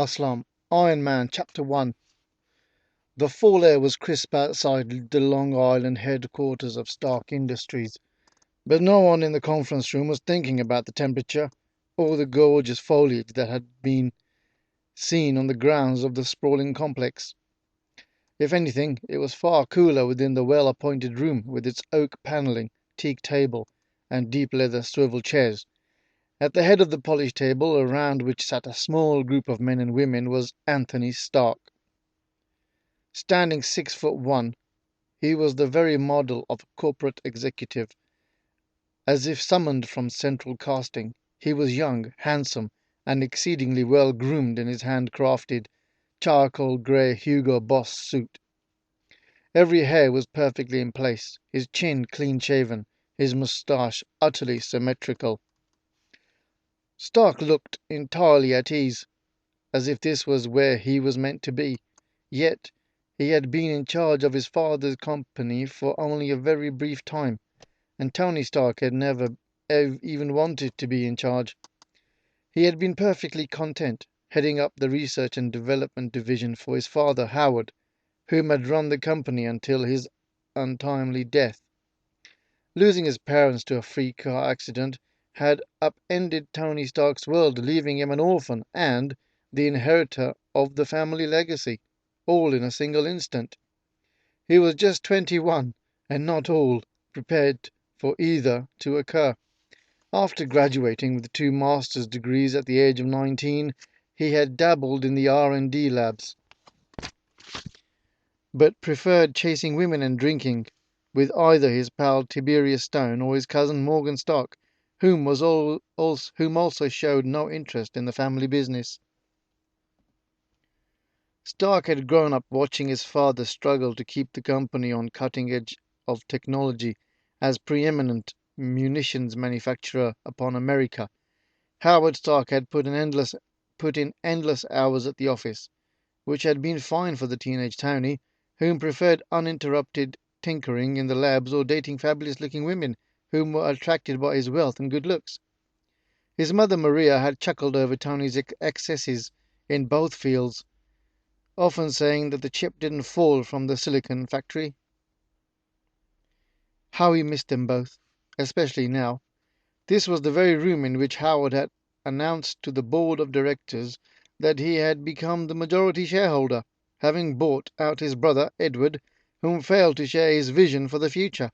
Aslam. Iron Man, Chapter 1. The fall air was crisp outside the Long Island headquarters of Stark Industries, but no one in the conference room was thinking about the temperature or the gorgeous foliage that had been seen on the grounds of the sprawling complex. If anything, it was far cooler within the well-appointed room with its oak paneling, teak table, and deep leather swivel chairs. At the head of the polished table, around which sat a small group of men and women, was Anthony Stark. Standing 6'1", he was the very model of a corporate executive, as if summoned from central casting. He was young, handsome, and exceedingly well groomed in his handcrafted, charcoal grey Hugo Boss suit. Every hair was perfectly in place, his chin clean shaven, his moustache utterly symmetrical. Stark looked entirely at ease, as if this was where he was meant to be. Yet he had been in charge of his father's company for only a very brief time, and Tony Stark had never even wanted to be in charge. He had been perfectly content, heading up the research and development division for his father, Howard, whom had run the company until his untimely death. Losing his parents to a freak car accident had upended Tony Stark's world, leaving him an orphan and the inheritor of the family legacy, all in a single instant. He was just 21, and not all prepared for either to occur. After graduating with 2 master's degrees at the age of 19, he had dabbled in the R&D labs, but preferred chasing women and drinking with either his pal Tiberius Stone or his cousin Morgan Stark, whom also showed no interest in the family business. Stark had grown up watching his father struggle to keep the company on cutting edge of technology as preeminent munitions manufacturer upon America. Howard Stark had put in endless hours at the office, which had been fine for the teenage Tony, whom preferred uninterrupted tinkering in the labs or dating fabulous-looking women whom were attracted by his wealth and good looks. His mother Maria had chuckled over Tony's excesses in both fields, often saying that the chip didn't fall from the silicon factory. How he missed them both, especially now. This was the very room in which Howard had announced to the board of directors that he had become the majority shareholder, having bought out his brother Edward, whom failed to share his vision for the future.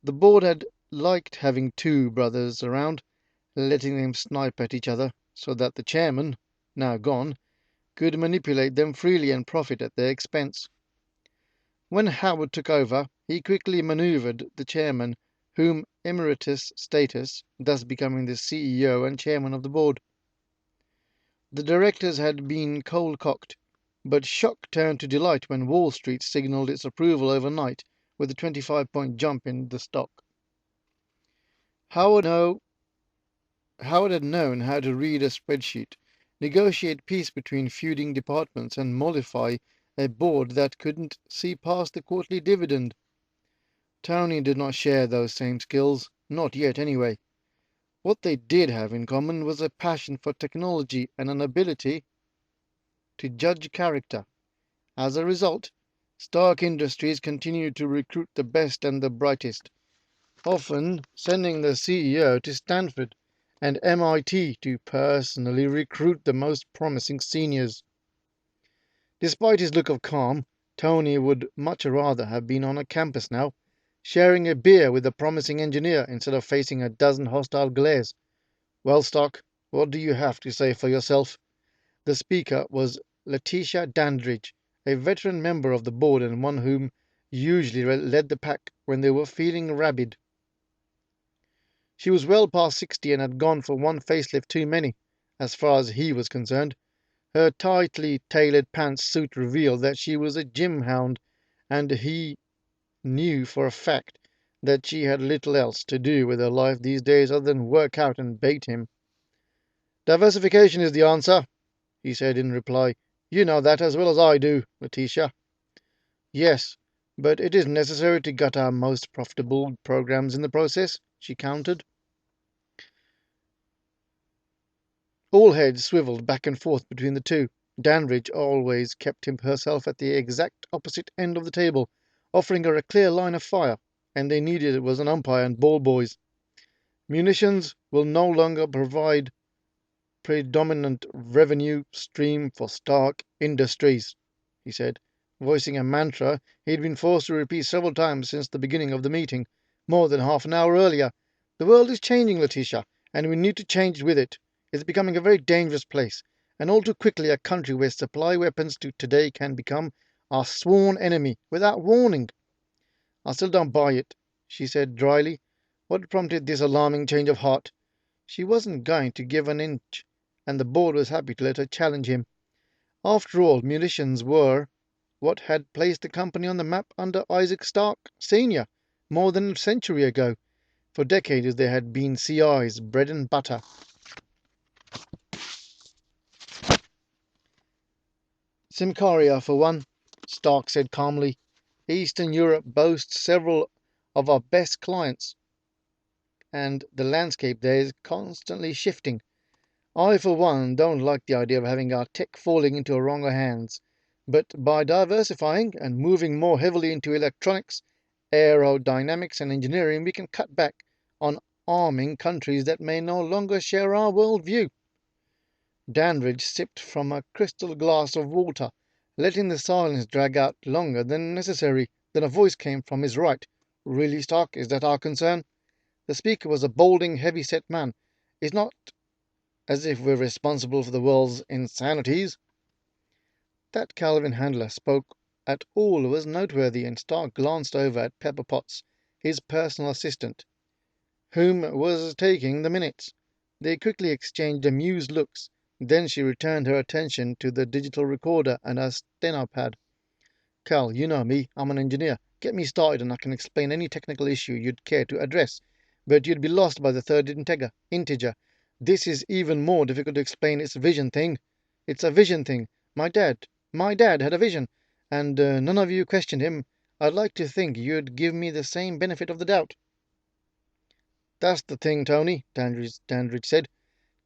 The board had liked having 2 brothers around, letting them snipe at each other, so that the chairman, now gone, could manipulate them freely and profit at their expense. When Howard took over, he quickly maneuvered the chairman, whom emeritus status, thus becoming the CEO and chairman of the board. The directors had been cold-cocked, but shock turned to delight when Wall Street signaled its approval overnight with a 25-point jump in the stock. Howard had known how to read a spreadsheet, negotiate peace between feuding departments, and mollify a board that couldn't see past the quarterly dividend. Tony did not share those same skills, not yet anyway. What they did have in common was a passion for technology and an ability to judge character. As a result, Stark Industries continued to recruit the best and the brightest, often sending the CEO to Stanford and MIT to personally recruit the most promising seniors. Despite his look of calm, Tony would much rather have been on a campus now, sharing a beer with a promising engineer instead of facing a dozen hostile glares. Well, Stark, what do you have to say for yourself? The speaker was Letitia Dandridge, a veteran member of the board and one whom usually led the pack when they were feeling rabid. She was well past 60 and had gone for one facelift too many, as far as he was concerned. Her tightly tailored pants suit revealed that she was a gym hound, and he knew for a fact that she had little else to do with her life these days other than work out and bait him. Diversification is the answer, he said in reply. You know that as well as I do, Letitia. Yes, but it is necessary to gut our most profitable programs in the process, she countered. All heads swiveled back and forth between the two. Dandridge always kept herself at the exact opposite end of the table, offering her a clear line of fire, and they needed was an umpire and ball boys. Munitions will no longer provide predominant revenue stream for Stark Industries, he said, voicing a mantra he'd been forced to repeat several times since the beginning of the meeting, more than half an hour earlier. The world is changing, Letitia, and we need to change with it. It's becoming a very dangerous place, and all too quickly a country where supply weapons to today can become our sworn enemy without warning. I still don't buy it, she said dryly. What prompted this alarming change of heart? She wasn't going to give an inch, and the board was happy to let her challenge him. After all, munitions were what had placed the company on the map under Isaac Stark, Sr., more than a century ago. For decades they had been CI's bread and butter. Simcaria, for one, Stark said calmly. Eastern Europe boasts several of our best clients, and the landscape there is constantly shifting. I, for one, don't like the idea of having our tech falling into wronger hands, but by diversifying and moving more heavily into electronics, aerodynamics, and engineering, we can cut back on arming countries that may no longer share our world view. Dandridge sipped from a crystal glass of water, letting the silence drag out longer than necessary. Then a voice came from his right. Really, Stark, is that our concern? The speaker was a balding, heavy-set man. It's not as if we're responsible for the world's insanities. That Calvin Handler spoke at all was noteworthy, and Stark glanced over at Pepper Potts, his personal assistant, whom was taking the minutes. They quickly exchanged amused looks. Then she returned her attention to the digital recorder and her steno pad. Cal, you know me. I'm an engineer. Get me started and I can explain any technical issue you'd care to address. But you'd be lost by the third integer. This is even more difficult to explain. It's a vision thing. It's a vision thing. My dad had a vision, and none of you questioned him. I'd like to think you'd give me the same benefit of the doubt. That's the thing, Tony, Dandridge said,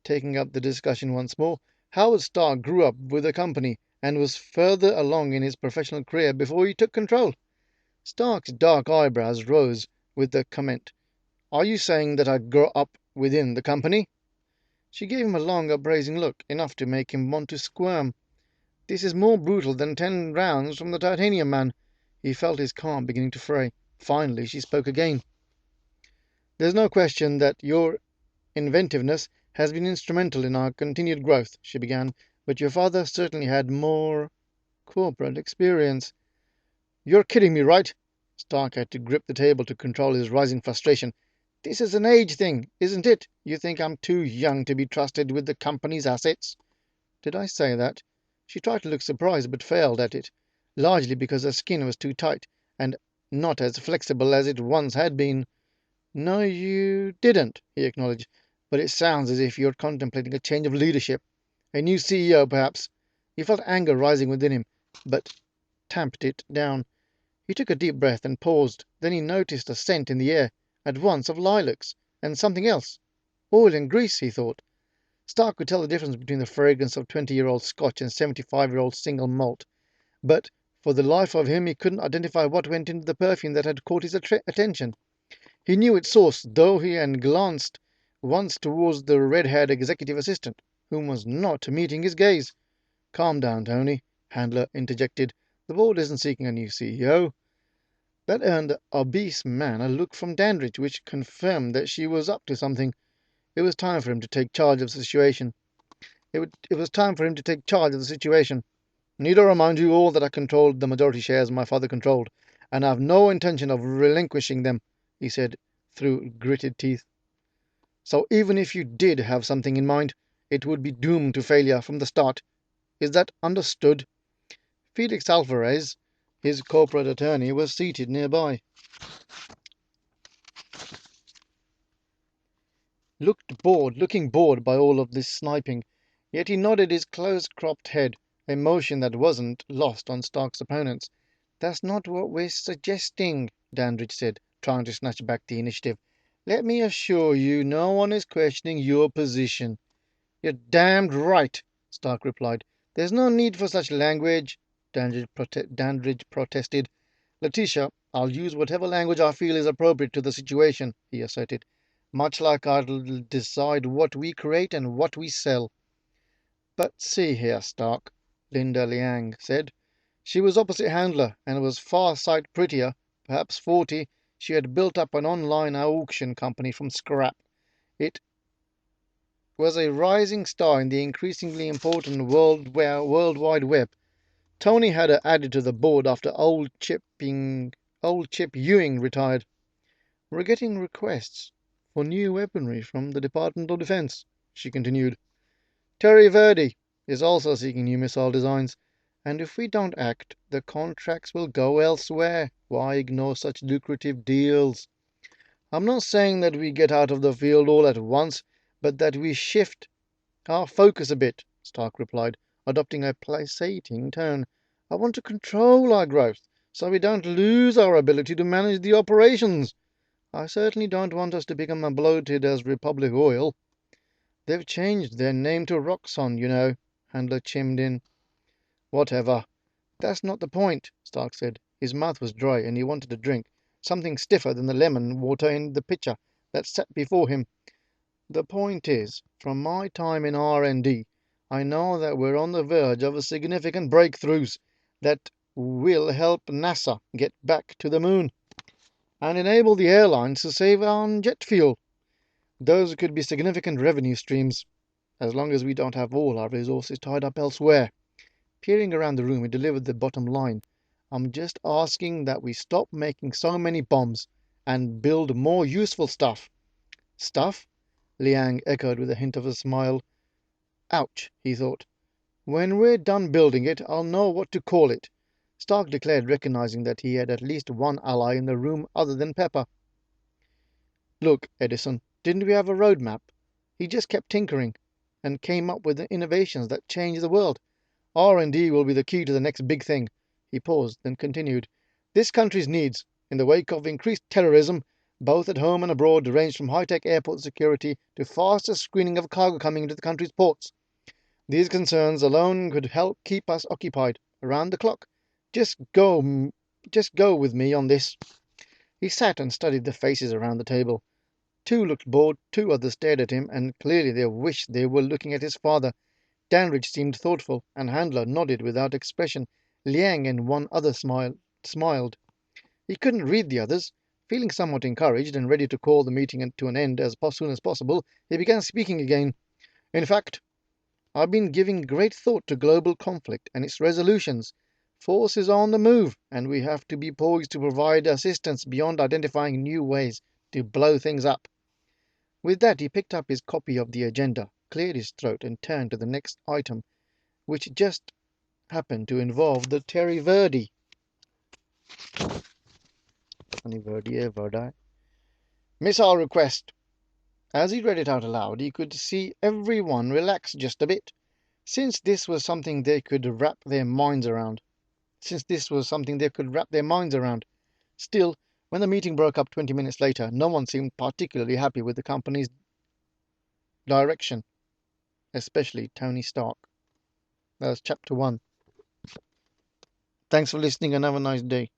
taking up the discussion once more. Howard Stark grew up with the company and was further along in his professional career before he took control. Stark's dark eyebrows rose with the comment. Are you saying that I grew up within the company? She gave him a long, appraising look, enough to make him want to squirm. This is more brutal than 10 rounds from the Titanium Man. He felt his calm beginning to fray. Finally, she spoke again. There's no question that your inventiveness has been instrumental in our continued growth, she began, but your father certainly had more corporate experience. You're kidding me, right? Stark had to grip the table to control his rising frustration. This is an age thing, isn't it? You think I'm too young to be trusted with the company's assets? Did I say that? She tried to look surprised, but failed at it, largely because her skin was too tight, and not as flexible as it once had been. No, you didn't, he acknowledged, but it sounds as if you're contemplating a change of leadership. A new CEO, perhaps. He felt anger rising within him, but tamped it down. He took a deep breath and paused. Then he noticed a scent in the air, at once of lilacs, and something else. Oil and grease, he thought. Stark could tell the difference between the fragrance of 20-year-old Scotch and 75-year-old single malt, but for the life of him he couldn't identify what went into the perfume that had caught his attention. He knew its source, though, and glanced once towards the red-haired executive assistant, whom was not meeting his gaze. Calm down, Tony, Handler interjected. The board isn't seeking a new CEO. That earned the obese man a look from Dandridge, which confirmed that she was up to something. It was time for him to take charge of the situation. It was time for him to take charge of the situation. Need I remind you all that I controlled the majority shares my father controlled, and I have no intention of relinquishing them, he said through gritted teeth. So even if you did have something in mind, it would be doomed to failure from the start. Is that understood? Felix Alvarez, his corporate attorney, was seated nearby. Looking bored by all of this sniping, yet he nodded his close-cropped head, a motion that wasn't lost on Stark's opponents. That's not what we're suggesting, Dandridge said, trying to snatch back the initiative. Let me assure you, no one is questioning your position. You're damned right, Stark replied. There's no need for such language, Dandridge protested. Letitia, I'll use whatever language I feel is appropriate to the situation, he asserted, much like I'll decide what we create and what we sell. But see here, Stark, Linda Liang said. She was opposite Handler and was far sight prettier, perhaps 40. She had built up an online auction company from scrap. It was a rising star in the increasingly important World Wide Web. Tony had her added to the board after old Chip Ewing retired. We're getting requests for new weaponry from the Department of Defense, she continued. Terry Verdi is also seeking new missile designs, and if we don't act, the contracts will go elsewhere. Why ignore such lucrative deals? I'm not saying that we get out of the field all at once, but that we shift our focus a bit, Stark replied, adopting a placating tone. I want to control our growth, so we don't lose our ability to manage the operations. I certainly don't want us to become as bloated as Republic Oil. They've changed their name to Roxxon, you know, Handler chimed in. Whatever. That's not the point, Stark said. His mouth was dry and he wanted a drink, something stiffer than the lemon water in the pitcher that sat before him. The point is, from my time in R&D, I know that we're on the verge of significant breakthroughs that will help NASA get back to the moon and enable the airlines to save on jet fuel. Those could be significant revenue streams, as long as we don't have all our resources tied up elsewhere. Peering around the room, he delivered the bottom line. I'm just asking that we stop making so many bombs and build more useful stuff. Stuff? Liang echoed with a hint of a smile. Ouch, he thought. When we're done building it, I'll know what to call it, Stark declared, recognizing that he had at least one ally in the room other than Pepper. Look, Edison, didn't we have a roadmap? He just kept tinkering and came up with innovations that changed the world. R&D will be the key to the next big thing. He paused, then continued. This country's needs, in the wake of increased terrorism, both at home and abroad, range from high-tech airport security to faster screening of cargo coming into the country's ports. These concerns alone could help keep us occupied around the clock. Just go with me on this. He sat and studied the faces around the table. Two looked bored, two others stared at him, and clearly they wished they were looking at his father. Danridge seemed thoughtful, and Handler nodded without expression. Liang and one other smiled. He couldn't read the others. Feeling somewhat encouraged and ready to call the meeting to an end as soon as possible, he began speaking again. In fact, I've been giving great thought to global conflict and its resolutions. Force is on the move, and we have to be poised to provide assistance beyond identifying new ways to blow things up. With that, he picked up his copy of the agenda, cleared his throat, and turned to the next item, which just happened to involve the Terry Verdi. Missile request. As he read it out aloud, he could see everyone relax just a bit, since this was something they could wrap their minds around. Still, when the meeting broke up 20 minutes later, no one seemed particularly happy with the company's direction, especially Tony Stark. That was chapter 1. Thanks for listening and have a nice day.